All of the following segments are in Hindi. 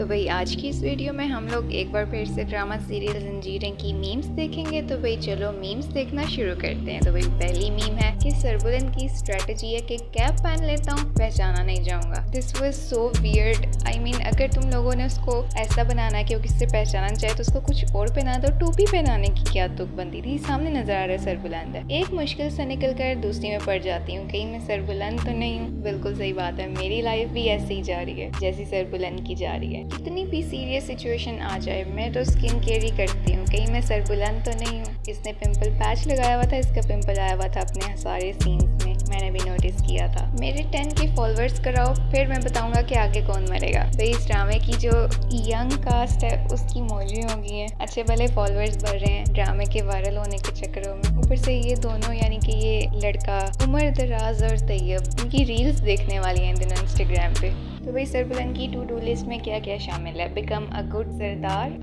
तो भाई आज की इस वीडियो में हम लोग एक बार फिर से ड्रामा सीरियल जंजीरें की मीम्स देखेंगे। तो भाई चलो मीम्स देखना शुरू करते हैं। तो भाई पहली मीम है कि सरबुलन की स्ट्रेटजी है कि कैप पहन लेता हूँ, पहचाना नहीं जाऊंगा। This was so weird. I mean अगर तुम लोगों ने उसको ऐसा बनाना है कि वो किससे पहचाना चाहे तो उसको कुछ और पहना दो। टोपी पहनाने की क्या तुक बनती थी। सामने नजर आ रहा है सरबुलंद है। एक मुश्किल से निकल कर दूसरी में पड़ जाती हूँ, कहीं मैं सरबुलंद तो नहीं हूँ। बिल्कुल सही बात है, मेरी लाइफ भी ऐसे ही जा रही है जैसी सरबुलंद की जा रही है। कितनी भी सीरियस सिचुएशन आ जाए मैं तो स्किन केयर ही करती हूँ, कहीं मैं सरबुलंद तो नहीं हूँ। इसने पिंपल पैच लगाया हुआ था, इसका पिंपल आया हुआ था अपने सारे सीन्स में, मैंने भी नोटिस किया था। मेरे 10K फॉलोअर्स कराओ फिर मैं बताऊंगा कि आगे कौन मरेगा। भाई इस ड्रामे की जो यंग कास्ट है उसकी मौजें हो गई हैं, अच्छे भले फॉलोअर्स बढ़ रहे हैं ड्रामे के वायरल होने के चक्करों में। ऊपर से ये दोनों यानी कि ये लड़का उमर दराज और तैयब, उनकी रील्स देखने वाली हैं इन दिनों इंस्टाग्राम पे। तो भाई सरबुलन की टू डू लिस्ट में क्या क्या शामिल है। Become a good Sardar,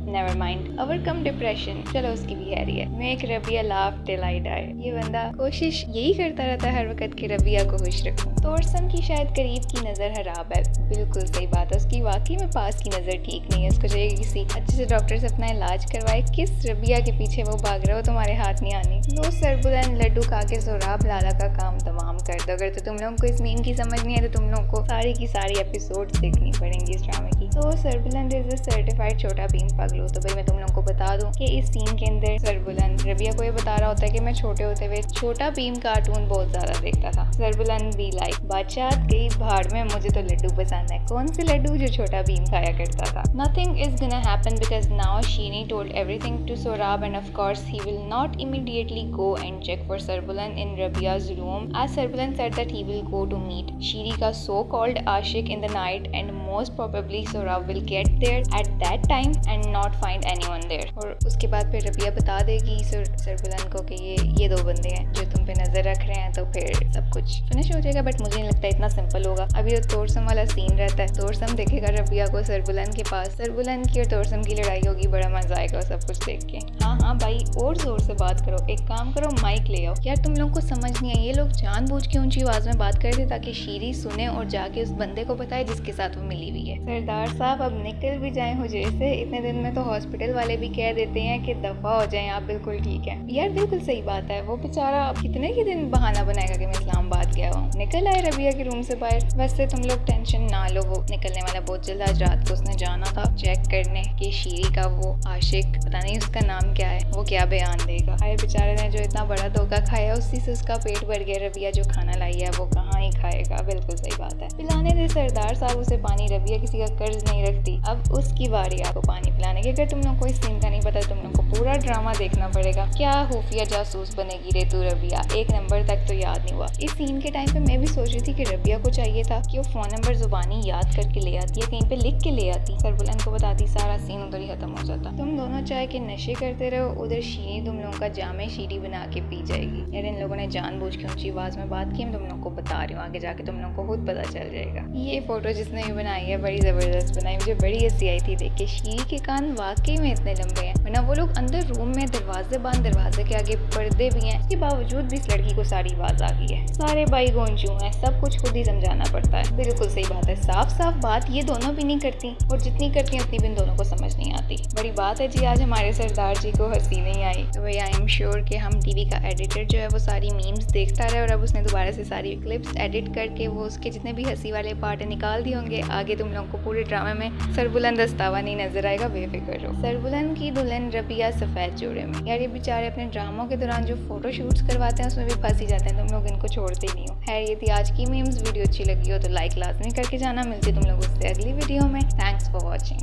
never mind, overcome depression, चलो उसकी भी है रही है। Make Rabia laugh till I die, ये बंदा कोशिश यही करता रहता है हर वक्त कि रबिया को खुश रखूं। तोरसम की शायद करीब की नज़र खराब है, बिल्कुल सही बात है, उसकी वाकई में पास की नज़र ठीक नहीं है। उसको चाहिए किसी अच्छे से डॉक्टर से अपना इलाज करवाए। किस रबिया के पीछे वो भाग रहा हो, तुम्हारे हाथ नहीं आनी। लो सरबुलन लड्डू खा के सोराब लाला का काम तमाम कर दो। अगर तो तुम लोगों को इस मीम की समझ नहीं है तो तुम लोगों को सारी की सारी एपिसोड देखनी पड़ेंगी इस ड्रामे की। तो सरबुलन इज अ सर्टिफाइड छोटा भीम पगलू। तो भाई मैं तुम लोगों को बता दूं कि इस सीन के अंदर सरबुलन रबिया को ये बता रहा होता है कि मैं छोटे होते हुए छोटा भीम कार्टून बहुत ज्यादा देखता था। सरबुलन बी लाइक बादशाह गई भाड़ में, मुझे तो लड्डू पसंद है। कौन से लड्डू? जो छोटा भीम खाया करता था। Nothing is gonna happen because now Sheeni told everything to Sorab and of course he will not immediately go and check for Sarbulan in Rabia's room as Sarbulan said that he will go to meet Sheeni ka so-called Ashik in the night and most probably Sorab will get there at that time and not find anyone there। और उसके बाद फिर रबिया बता देगी सरबुलन को कि ये दो बंदे हैं जो तुम पे नजर रख रहे हैं, तो फिर सब कुछ फिनिश हो जाएगा। बट मुझे नहीं लगता इतना सिंपल होगा। अभी तो तोरसम वाला सीन रहता है, तोरसम देखेगा रबिया को सरबुलन के पास, सरबुलन की और तोरसम की लड़ाई होगी, बड़ा मजा आएगा सब कुछ देख के। हाँ भाई और जोर से बात करो, एक काम करो माइक ले आओ यार। तुम लोग को समझ नहीं है, ये लोग जानबूझ के ऊंची आवाज में बात करते ताकि शीरी सुने और जाके उस बंदे को बताए जिसके साथ वो मिली हुई है। सरदार साहब अब निकल भी जाए हुजरे से, इतने दिन में तो हॉस्पिटल वाले भी कह देते हैं कि दफा हो जाएं आप, बिल्कुल ठीक है यार, बिल्कुल सही बात है। वो बेचारा कितने ही दिन बहाना बनाएगा कि मैं इस्लामाबाद गया हूँ। निकल आए रबिया के रूम से बाहर। वैसे तुम लोग टेंशन ना लो, वो निकलने वाला बहुत जल्द। आज रात को उसने जाना था चेक करने कि शीरी का वो आशिक, पता नहीं उसका नाम क्या है, वो क्या बयान देगा। अरे बेचारे ने जो इतना बड़ा धोखा खाया उसी से उसका पेट भर गया। रबिया जो खाना लाई है वो कहाँ ही खाएगा, बिल्कुल सही बात है। पिलाने दे सरदार साहब उसे पानी, रबिया किसी का कर्ज नहीं रखती, अब उसकी बारी आपको पानी पिलाने की। अगर तुम लोग को इस सीन का नहीं पता तुम लोग को पूरा ड्रामा देखना पड़ेगा। क्या खुफिया जासूस बनेगी रे तू रबिया, एक नंबर तक तो याद नहीं हुआ। इस सीन के टाइम पे मैं भी सोच रही थी कि रबिया को चाहिए था कि वो फोन नंबर जुबानी याद करके ले आती है, कहीं पे लिख के ले आती, सरबुलन को बताती, सारा सीन उधर ही खत्म हो जाता। तुम दोनों चाहे कि नशे करते रहो, उधर शीरी तुम लोगों का जामे शीरी बना के पी जाएगी। यार इन लोगों ने जानबूझ के ऊंची आवाज में बात की, मैं तुम लोग को बता रही हूँ, आगे जाके तुम लोग को खुद पता चल जाएगा। ये फोटो जिसने भी बनाई है बड़ी जबरदस्त बनाई, मुझे बड़ी हंसी आई थी देख के। शीरी के कान वाकई में इतने लंबे हैं, वरना वो लोग अंदर रूम में दरवाजे बंद, दरवाजे के आगे पर्दे भी हैं, इसके बावजूद भी इस लड़की को सारी आवाज आ गई है। सारे भाई गोंचू हैं, सब कुछ खुद ही समझाना पड़ता है। बिल्कुल सही बात है, साफ साफ बात ये दोनों भी नहीं करती और जितनी करती हैं उतनी भी इन दोनों को समझ नहीं आती। बड़ी बात है जी, आज हमारे सरदार जी को हंसी नहीं आई। तो भाई आई एम श्योर कि हम टीवी का एडिटर जो है वो सारी मीम्स देखता रहे और अब उसने दोबारा से सारी क्लिप्स एडिट करके वो उसके जितने भी हंसी वाले पार्ट निकाल दिए होंगे। आगे तुम लोगों को पूरे ड्रामे में सरबुलन दस्तावा नहीं नजर आएगा, बेफिक्र रहो। सरबुलन की दुल्हन रबिया सफेद जोड़े में, यार ये बेचारे अपने ड्रामों के दौरान जो फोटो शूट्स करवाते हैं उसमें भी फंस ही जाते हैं, तुम लोग इनको छोड़ते ही नहीं हो। खैर ये थी आज की मीम्स। वीडियो अच्छी लगी हो तो लाइक लाजमी करके जाना। मिलती तुम लोग उससे अगली वीडियो में। Thanks for watching.